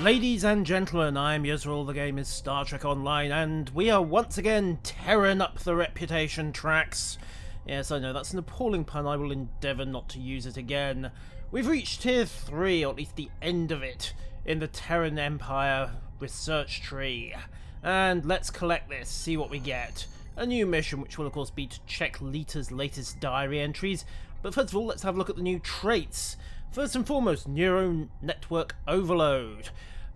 Ladies and gentlemen, I'm Yusril, the game is Star Trek Online, and we are once again tearing up the reputation tracks. Yes, I know, that's an appalling pun, I will endeavour not to use it again. We've reached Tier 3, or at least the end of it, in the Terran Empire research tree. And let's collect this, see what we get. A new mission, which will of course be to check Lita's latest diary entries, but first of all, let's have a look at the new traits. First and foremost, Neural Network Overload.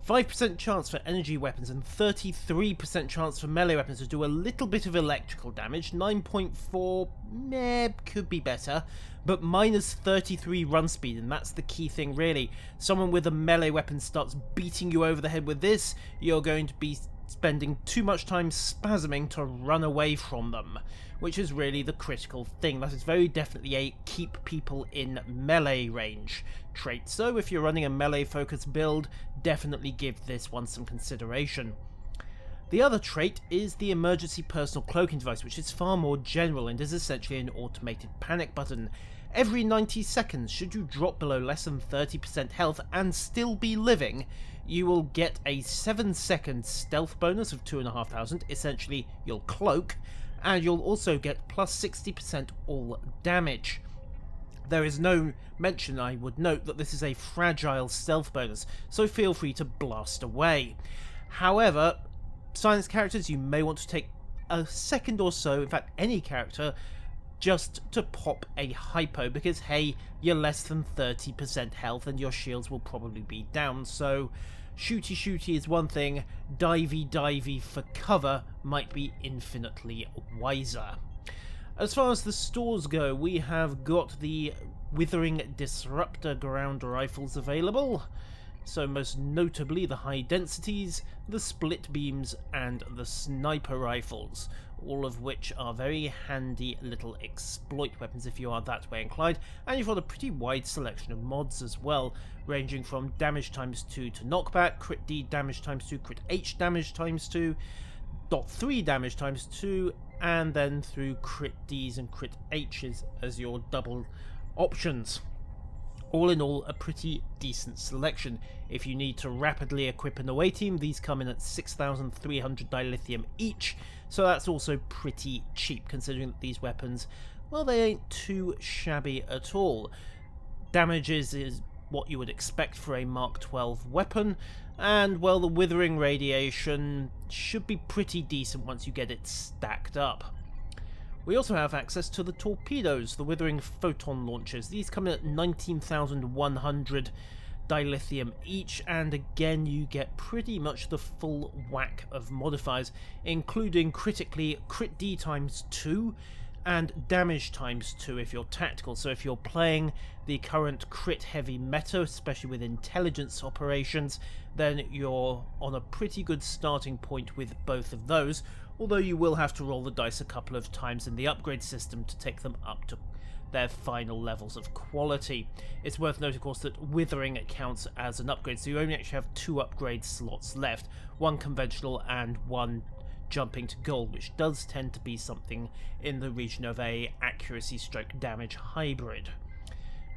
5% chance for energy weapons and 33% chance for melee weapons to do a little bit of electrical damage. 9.4, meh, could be better, but minus 33 run speed, and that's the key thing really. Someone with a melee weapon starts beating you over the head with this, you're going to be spending too much time spasming to run away from them, which is really the critical thing. That is very definitely a keep people in melee range trait, so if you're running a melee focused build, definitely give this one some consideration. The other trait is the emergency personal cloaking device, which is far more general and is essentially an automated panic button. Every 90 seconds, should you drop below less than 30% health and still be living, you will get a 7-second stealth bonus of 2,500, essentially you'll cloak, and you'll also get plus 60% all damage. There is no mention, I would note, that this is a fragile stealth bonus, so feel free to blast away. However, science characters, you may want to take a second or so, in fact any character, just to pop a hypo, because hey, you're less than 30% health and your shields will probably be down, so shooty is one thing, divey for cover might be infinitely wiser. As far as the stores go, we have got the Withering Disruptor ground rifles available, so most notably the high densities, the split beams and the sniper rifles, all of which are very handy little exploit weapons if you are that way inclined, and you've got a pretty wide selection of mods as well, ranging from damage times 2 to knockback, crit D damage times 2, crit H damage times 2, dot 3 damage times 2, and then through crit Ds and crit Hs as your double options. All in all, a pretty decent selection. If you need to rapidly equip an away team, these come in at 6,300 dilithium each, so that's also pretty cheap considering that these weapons, well, they ain't too shabby at all. Damages is what you would expect for a Mark 12 weapon, and well, the withering radiation should be pretty decent once you get it stacked up. We also have access to the torpedoes, the Withering Photon Launchers. These come in at 19,100 dilithium each, and again you get pretty much the full whack of modifiers, including critically crit D times 2 and damage times 2 if you're tactical. So if you're playing the current crit heavy meta, especially with intelligence operations, then you're on a pretty good starting point with both of those, although you will have to roll the dice a couple of times in the upgrade system to take them up to their final levels of quality. It's worth noting, of course, that Withering counts as an upgrade, so you only actually have 2 upgrade slots left, one conventional and one jumping to gold, which does tend to be something in the region of a accuracy stroke damage hybrid.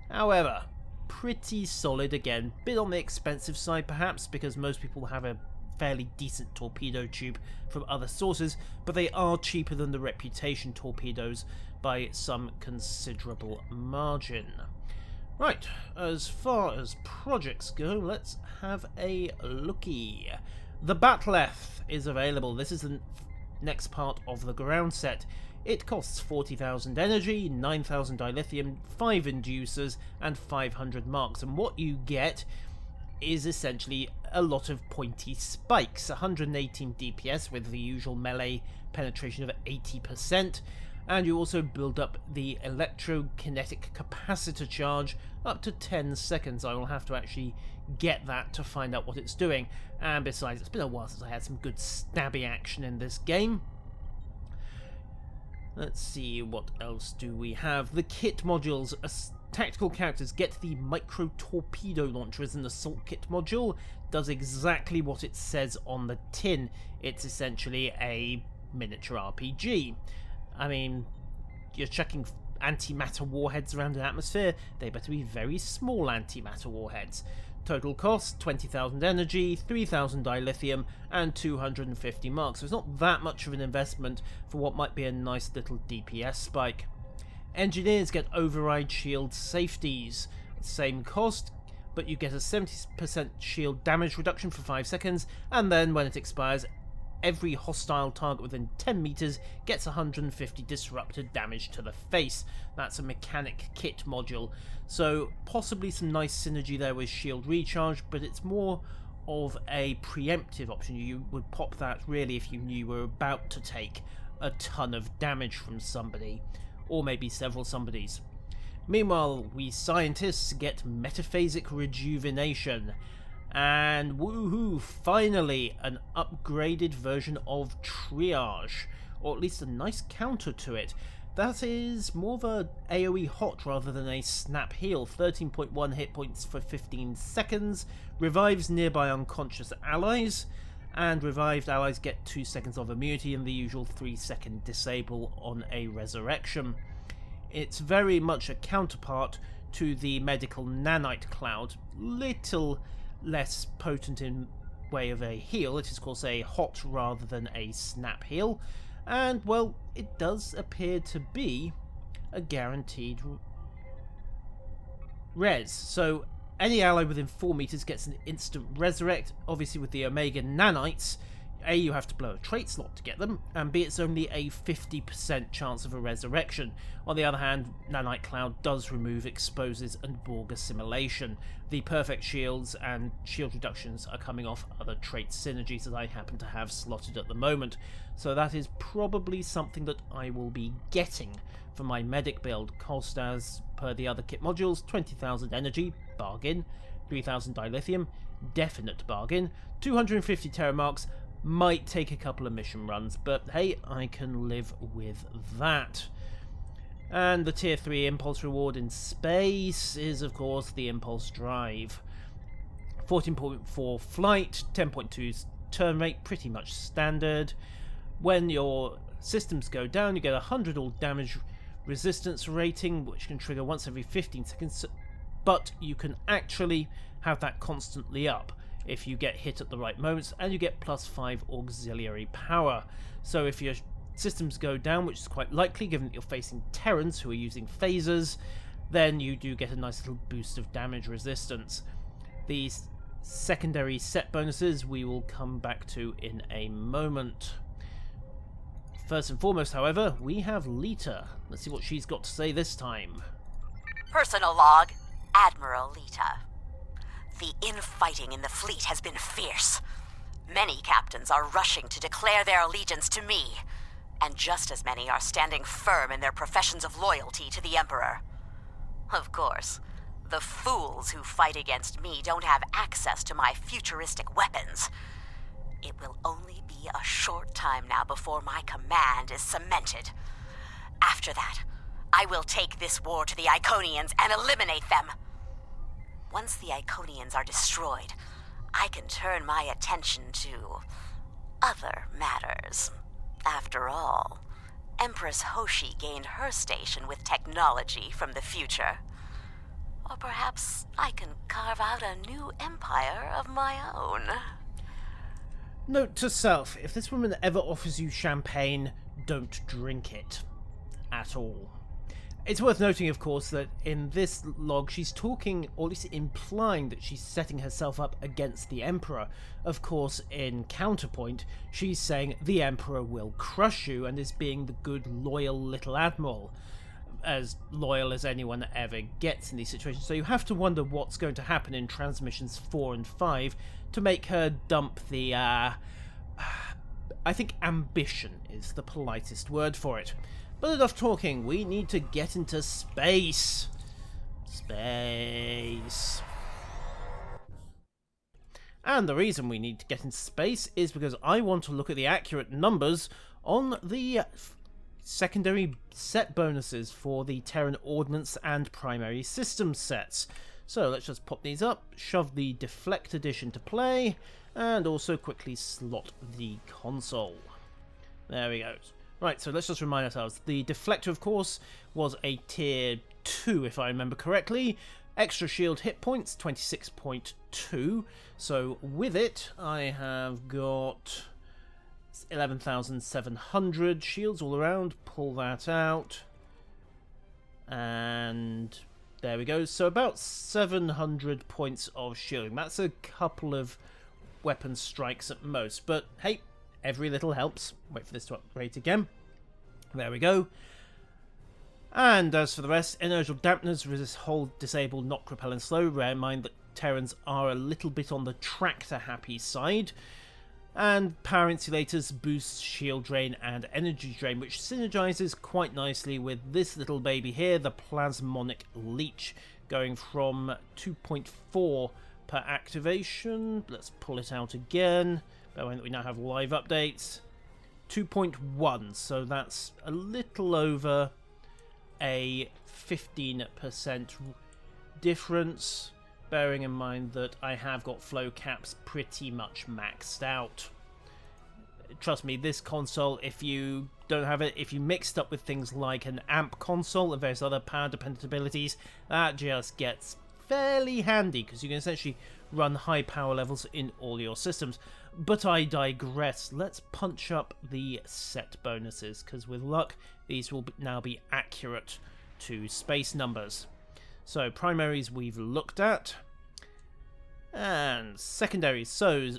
However, pretty solid again, bit on the expensive side perhaps, because most people have a fairly decent torpedo tube from other sources, but they are cheaper than the reputation torpedoes by some considerable margin. Right, as far as projects go, let's have a looky. The Bat'leth is available. This is the next part of the ground set. It costs 40,000 energy, 9,000 dilithium, 5 inducers, and 500 marks, and what you get is essentially a lot of pointy spikes. 118 DPS with the usual melee penetration of 80%, and you also build up the electrokinetic capacitor charge up to 10 seconds. I will have to actually get that to find out what it's doing, and besides, it's been a while since I had some good stabby action in this game. Let's see, what else do we have? The kit modules. Tactical characters get the micro torpedo launcher as an assault kit module. Does exactly what it says on the tin. It's essentially a miniature RPG. I mean, you're chucking antimatter warheads around an atmosphere, they better be very small antimatter warheads. Total cost, 20,000 energy, 3,000 dilithium, and 250 marks. So it's not that much of an investment for what might be a nice little DPS spike. Engineers get override shield safeties. Same cost, but you get a 70% shield damage reduction for 5 seconds, and then when it expires, every hostile target within 10 meters gets 150 disruptor damage to the face. That's a mechanic kit module, so possibly some nice synergy there with shield recharge, but it's more of a preemptive option. You would pop that really if you knew you were about to take a ton of damage from somebody, or maybe several somebodies. Meanwhile, we scientists get metaphasic rejuvenation. And woohoo, finally an upgraded version of triage, or at least a nice counter to it. That is more of a AoE hot rather than a snap heal. 13.1 hit points for 15 seconds, revives nearby unconscious allies, and revived allies get 2 seconds of immunity and the usual 3-second disable on a resurrection. It's very much a counterpart to the medical nanite cloud, little less potent in way of a heal. It is, of course, a hot rather than a snap heal, and well, it does appear to be a guaranteed res. So any ally within 4 meters gets an instant resurrect. Obviously with the Omega nanites, A, you have to blow a trait slot to get them, and B, it's only a 50% chance of a resurrection. On the other hand, Nanite Cloud does remove exposes and Borg assimilation. The perfect shields and shield reductions are coming off other trait synergies that I happen to have slotted at the moment, so that is probably something that I will be getting for my medic build. Cost as per the other kit modules, 20,000 energy, bargain, 3,000 dilithium, definite bargain, 250 Terramarks. Might take a couple of mission runs, but hey, I can live with that. And the tier 3 impulse reward in space is, of course, the impulse drive. 14.4 flight, 10.2 turn rate, pretty much standard. When your systems go down, you get 100 all damage resistance rating, which can trigger once every 15 seconds, but you can actually have that constantly up if you get hit at the right moments, and you get +5 auxiliary power. So if your systems go down, which is quite likely given that you're facing Terrans who are using phasers, then you do get a nice little boost of damage resistance. These secondary set bonuses we will come back to in a moment. First and foremost, however, we have Lita. Let's see what she's got to say this time. Personal log, Admiral Lita. The infighting in the fleet has been fierce. Many captains are rushing to declare their allegiance to me, and just as many are standing firm in their professions of loyalty to the Emperor. Of course, the fools who fight against me don't have access to my futuristic weapons. It will only be a short time now before my command is cemented. After that, I will take this war to the Iconians and eliminate them. Once the Iconians are destroyed, I can turn my attention to other matters. After all, Empress Hoshi gained her station with technology from the future. Or perhaps I can carve out a new empire of my own. Note to self, if this woman ever offers you champagne, don't drink it. At all. It's worth noting, of course, that in this log she's talking, or at least implying, that she's setting herself up against the Emperor. Of course, in counterpoint, she's saying the Emperor will crush you and is being the good, loyal little admiral. As loyal as anyone ever gets in these situations. So you have to wonder what's going to happen in transmissions 4 and 5 to make her dump the, I think ambition is the politest word for it. But enough talking, we need to get into space. Space. And the reason we need to get into space is because I want to look at the accurate numbers on the secondary set bonuses for the Terran Ordnance and Primary System sets. So let's just pop these up, shove the Deflect Edition to play, and also quickly slot the console. There we go. Right, so let's just remind ourselves. The Deflector, of course, was a tier 2 if I remember correctly. Extra shield hit points, 26.2. So with it, I have got 11,700 shields all around. Pull that out. And there we go. So about 700 points of shielding. That's a couple of weapon strikes at most. But hey, every little helps. Wait for this to upgrade again. There we go. And as for the rest, inertial dampeners resist hold, disable, knock, repel, and slow. Bear in mind that Terrans are a little bit on the tractor-happy side. And power insulators boost shield drain and energy drain, which synergizes quite nicely with this little baby here, the plasmonic leech, going from 2.4 per activation. Let's pull it out again. Bear in mind that we now have live updates. 2.1, so that's a little over a 15% difference, bearing in mind that I have got flow caps pretty much maxed out. Trust me, this console, if you don't have it, if you mixed up with things like an amp console and various other power dependent abilities, that just gets fairly handy, because you can essentially run high power levels in all your systems. But I digress. Let's punch up the set bonuses, because with luck, these will now be accurate to space numbers. So primaries we've looked at, and secondaries. So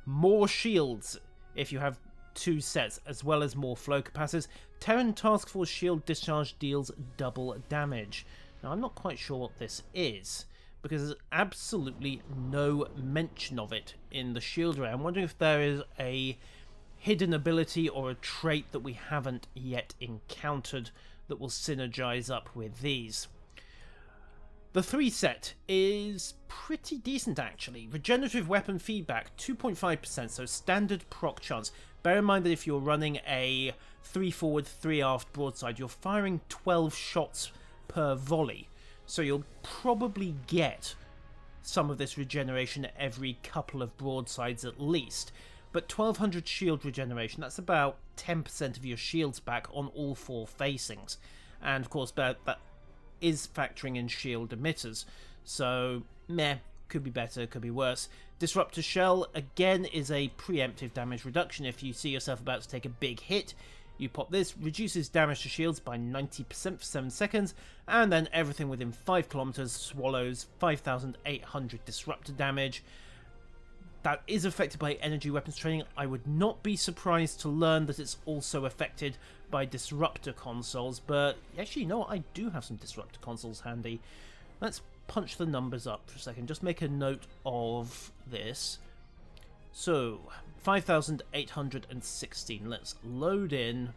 more shields if you have 2 sets, as well as more flow capacitors. Terran Task Force shield discharge deals double damage. Now I'm not quite sure what this is, because there's absolutely no mention of it in the shield array. I'm wondering if there is a hidden ability or a trait that we haven't yet encountered that will synergize up with these. The 3 set is pretty decent actually. Regenerative weapon feedback, 2.5%, so standard proc chance. Bear in mind that if you're running a 3 forward, 3 aft broadside, you're firing 12 shots per volley. So you'll probably get some of this regeneration every couple of broadsides at least. But 1200 shield regeneration, that's about 10% of your shields back on all 4 facings. And of course that is factoring in shield emitters. So, meh, could be better, could be worse. Disruptor Shell, again, is a preemptive damage reduction. If you see yourself about to take a big hit, you pop this, reduces damage to shields by 90% for 7 seconds, and then everything within 5 kilometers swallows 5,800 disruptor damage. That is affected by energy weapons training. I would not be surprised to learn that it's also affected by disruptor consoles, but actually, you know what? I do have some disruptor consoles handy. Let's punch the numbers up for a second. Just make a note of this. So, 5,816. Let's load in.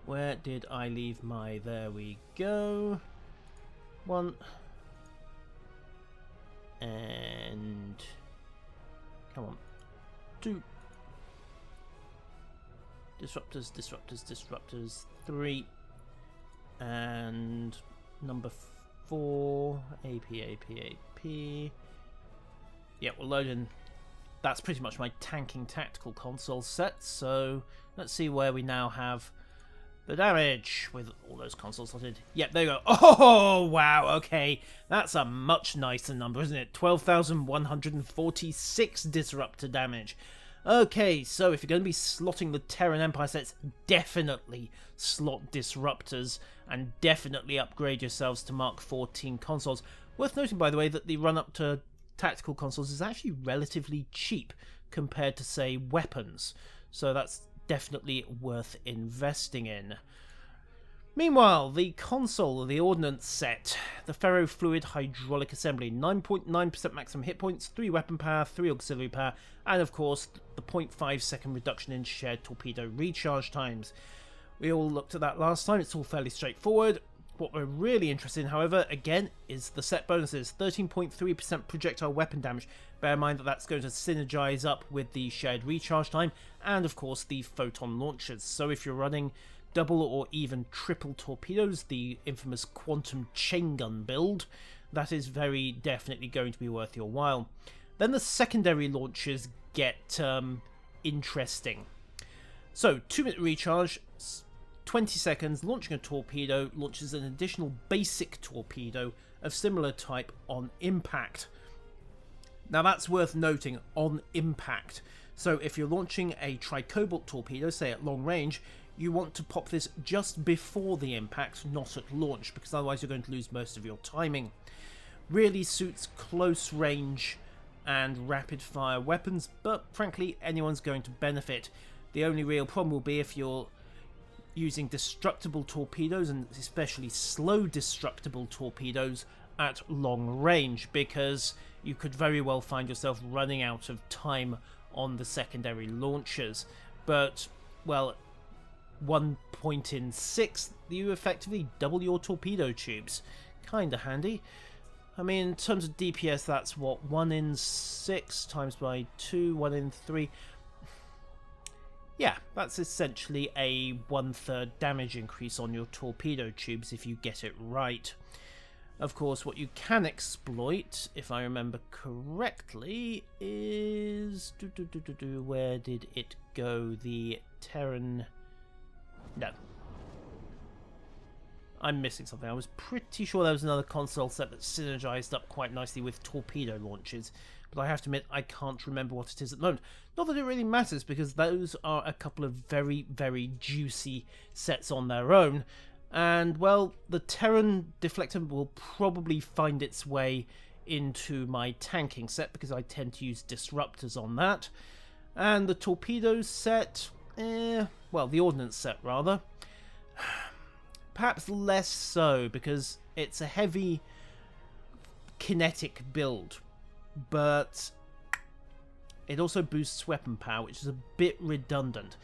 Where did I leave my... There we go. 1. And... Come on. 2. Disruptors. 3. And... Number 4. AP. Yeah, we'll load in. That's pretty much my tanking tactical console set, so let's see where we now have the damage with all those consoles slotted. Yep, there you go. Oh, wow, okay. That's a much nicer number, isn't it? 12,146 disruptor damage. Okay, so if you're going to be slotting the Terran Empire sets, definitely slot disruptors and definitely upgrade yourselves to Mark 14 consoles. Worth noting, by the way, that the run-up to tactical consoles is actually relatively cheap compared to, say, weapons. So that's definitely worth investing in. Meanwhile, the console, the ordnance set, the ferrofluid hydraulic assembly, 9.9% maximum hit points, 3 weapon power, 3 auxiliary power, and of course the 0.5 second reduction in shared torpedo recharge times. We all looked at that last time, it's all fairly straightforward. What we're really interested in, however, again, is the set bonuses. 13.3% projectile weapon damage. Bear in mind that that's going to synergize up with the shared recharge time and, of course, the photon launchers. So if you're running double or even triple torpedoes, the infamous quantum chain gun build, that is very definitely going to be worth your while. Then the secondary launchers get interesting. So 2-minute recharge, 20 seconds, launching a torpedo launches an additional basic torpedo of similar type on impact. Now that's worth noting, on impact. So if you're launching a tricobalt torpedo, say at long range, you want to pop this just before the impact, not at launch, because otherwise you're going to lose most of your timing. Really suits close range and rapid fire weapons, but frankly anyone's going to benefit. The only real problem will be if you're using destructible torpedoes, and especially slow destructible torpedoes at long range, because you could very well find yourself running out of time on the secondary launchers. But, well, 1.6, you effectively double your torpedo tubes. Kinda handy. I mean, in terms of DPS, that's what, 1 in 6 times by 2, 1 in 3. Yeah, that's essentially a 1/3 damage increase on your torpedo tubes if you get it right. Of course, what you can exploit, if I remember correctly, is... where did it go? The Terran... No. I'm missing something. I was pretty sure there was another console set that synergized up quite nicely with torpedo launches, but I have to admit I can't remember what it is at the moment. Not that it really matters, because those are a couple of very, very juicy sets on their own. And, well, the Terran deflector will probably find its way into my tanking set, because I tend to use disruptors on that. And the torpedo set, well, the ordnance set, rather. Perhaps less so, because it's a heavy kinetic build, but it also boosts weapon power, which is a bit redundant.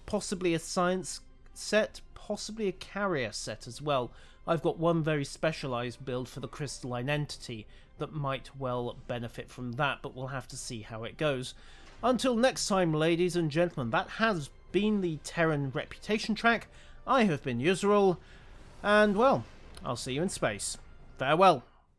Possibly a science set, possibly a carrier set as well. I've got one very specialised build for the crystalline entity that might well benefit from that, but we'll have to see how it goes. Until next time, ladies and gentlemen, that has been the Terran reputation track. I have been Yusril, and well, I'll see you in space. Farewell.